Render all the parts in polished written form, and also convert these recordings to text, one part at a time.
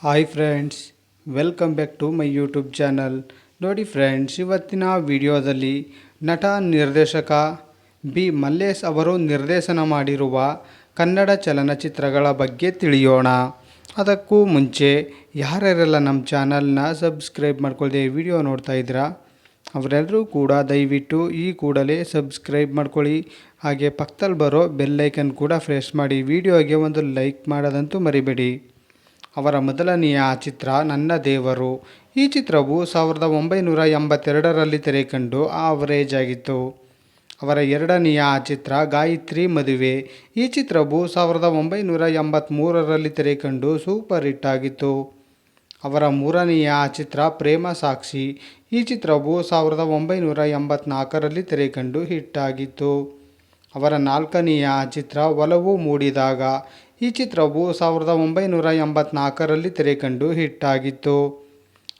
Hi friends, welcome back to my YouTube channel. ನೋಡಿ friends, ಇವತ್ತಿನ ವಿಡಿಯೋದಲ್ಲಿ ನಟ ನಿರ್ದೇಶಕ ಬಿ ಮಲ್ಲೇಶ್ ಅವರು ನಿರ್ದೇಶನ ಮಾಡಿರುವ ಕನ್ನಡ ಚಲನಚಿತ್ರಗಳ ಬಗ್ಗೆ ತಿಳಿಯೋಣ. ಅದಕ್ಕೂ ಮುಂಚೆ ಯಾರ್ಯಾರೆಲ್ಲ ನಮ್ಮ ಚಾನಲ್ನ ಸಬ್ಸ್ಕ್ರೈಬ್ ಮಾಡ್ಕೊಳ್ಳದೆ ವಿಡಿಯೋ ನೋಡ್ತಾ ಇದ್ದೀರಾ ಅವರೆಲ್ಲರೂ ಕೂಡ ದಯವಿಟ್ಟು ಈ ಕೂಡಲೇ ಸಬ್ಸ್ಕ್ರೈಬ್ ಮಾಡ್ಕೊಳ್ಳಿ. ಹಾಗೆ ಪಕ್ಕದಲ್ಲಿ ಬರೋ ಬೆಲ್ಲೈಕನ್ ಕೂಡ ಪ್ರೆಸ್ ಮಾಡಿ. ವಿಡಿಯೋಗೆ ಒಂದು ಲೈಕ್ ಮಾಡೋದಂತೂ ಮರಿಬೇಡಿ. ಅವರ ಮೊದಲನೆಯ ಚಿತ್ರ ನನ್ನ ದೇವರು. ಈ ಚಿತ್ರವು 1982ರಲ್ಲಿ ತೆರೆಕಂಡು ಆವರೇಜ್ ಆಗಿತ್ತು. ಅವರ ಎರಡನೆಯ ಚಿತ್ರ ಗಾಯತ್ರಿ ಮದುವೆ. ಈ ಚಿತ್ರವು 1983ರಲ್ಲಿ ತೆರೆಕಂಡು ಸೂಪರ್ ಹಿಟ್ ಆಗಿತ್ತು. ಅವರ ಮೂರನೆಯ ಚಿತ್ರ ಪ್ರೇಮ ಸಾಕ್ಷಿ. ಈ ಚಿತ್ರವು 1984ರಲ್ಲಿ ತೆರೆಕಂಡು ಹಿಟ್ ಆಗಿತ್ತು. ಅವರ ನಾಲ್ಕನೆಯ ಚಿತ್ರ ಒಲವು ಮೂಡಿದಾಗ. ಈ ಚಿತ್ರವು 1984ರಲ್ಲಿ ತೆರೆಕಂಡು ಹಿಟ್ ಆಗಿತ್ತು.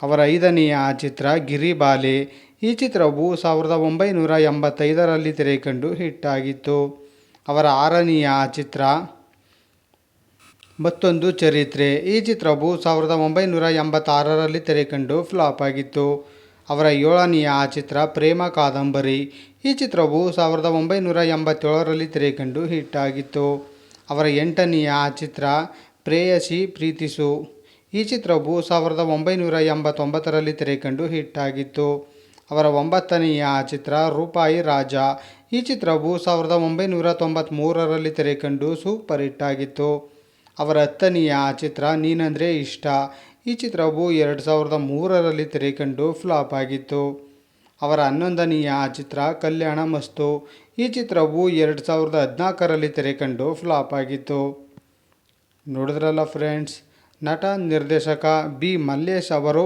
ಅವರ ಐದನೆಯ ಚಿತ್ರ ಗಿರಿಬಾಲೆ. ಈ ಚಿತ್ರವು 1985ರಲ್ಲಿ ತೆರೆಕಂಡು ಹಿಟ್ ಆಗಿತ್ತು. ಅವರ ಆರನೆಯ ಚಿತ್ರ ಮತ್ತೊಂದು ಚರಿತ್ರೆ. ಈ ಚಿತ್ರವು 1986ರಲ್ಲಿ ತೆರೆಕಂಡು ಫ್ಲಾಪ್ ಆಗಿತ್ತು. ಅವರ ಏಳನೆಯ ಚಿತ್ರ ಪ್ರೇಮ ಕಾದಂಬರಿ. ಈ ಚಿತ್ರವು 1987ರಲ್ಲಿ ತೆರೆಕಂಡು ಹಿಟ್ ಆಗಿತ್ತು. ಅವರ ಎಂಟನೆಯ ಚಿತ್ರ ಪ್ರೇಯಸಿ ಪ್ರೀತಿಸು. ಈ ಚಿತ್ರವು 1989ರಲ್ಲಿ ತೆರೆಕಂಡು ಹಿಟ್ ಆಗಿತ್ತು. ಅವರ ಒಂಬತ್ತನೆಯ ಚಿತ್ರ ರೂಪಾಯಿ ರಾಜ. ಈ ಚಿತ್ರವು 1993ರಲ್ಲಿ ತೆರೆಕಂಡು ಸೂಪರ್ ಹಿಟ್ ಆಗಿತ್ತು. ಅವರ ಹತ್ತನೆಯ ಚಿತ್ರ ನೀನಂದರೆ ಇಷ್ಟ. ಈ ಚಿತ್ರವು 2003ರಲ್ಲಿ ತೆರೆಕಂಡು ಫ್ಲಾಪ್ ಆಗಿತ್ತು. ಅವರ ಹನ್ನೊಂದನೆಯ ಚಿತ್ರ ಕಲ್ಯಾಣ ಮಸ್ತು. ಈ ಚಿತ್ರವು 2014ರಲ್ಲಿ ತೆರೆಕಂಡು ಫ್ಲಾಪ್ ಆಗಿತ್ತು. ನೋಡಿದ್ರಲ್ಲ ಫ್ರೆಂಡ್ಸ್, ನಟ ನಿರ್ದೇಶಕ ಬಿ ಮಲ್ಲೇಶ್ ಅವರು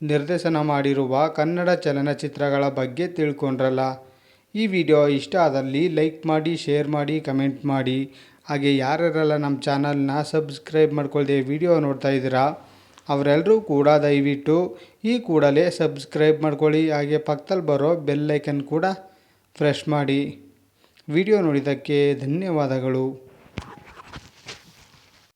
ನಿರ್ದೇಶನ ಮಾಡಿರುವ ಕನ್ನಡ ಚಲನಚಿತ್ರಗಳ ಬಗ್ಗೆ ತಿಳ್ಕೊಂಡ್ರಲ್ಲ. ಈ ವಿಡಿಯೋ ಇಷ್ಟ ಆದಲ್ಲಿ ಲೈಕ್ ಮಾಡಿ, ಶೇರ್ ಮಾಡಿ, ಕಮೆಂಟ್ ಮಾಡಿ. ಹಾಗೆ ಯಾರ್ಯಾರೆಲ್ಲ ನಮ್ಮ ಚಾನಲ್ನ ಸಬ್ಸ್ಕ್ರೈಬ್ ಮಾಡ್ಕೊಳ್ದೆ ವಿಡಿಯೋ ನೋಡ್ತಾ ಇದ್ದೀರಾ ಅವರೆಲ್ಲರೂ ಕೂಡ ದಯವಿಟ್ಟು ಈ ಕೂಡಲೇ ಸಬ್ಸ್ಕ್ರೈಬ್ ಮಾಡ್ಕೊಳ್ಳಿ. ಹಾಗೆ ಪಕ್ಕದಲ್ಲಿ ಬರೋ ಬೆಲ್ಲೈಕನ್ ಕೂಡ ಪ್ರೆಸ್ ಮಾಡಿ. ವಿಡಿಯೋ ನೋಡಿದ್ದಕ್ಕೆ ಧನ್ಯವಾದಗಳು.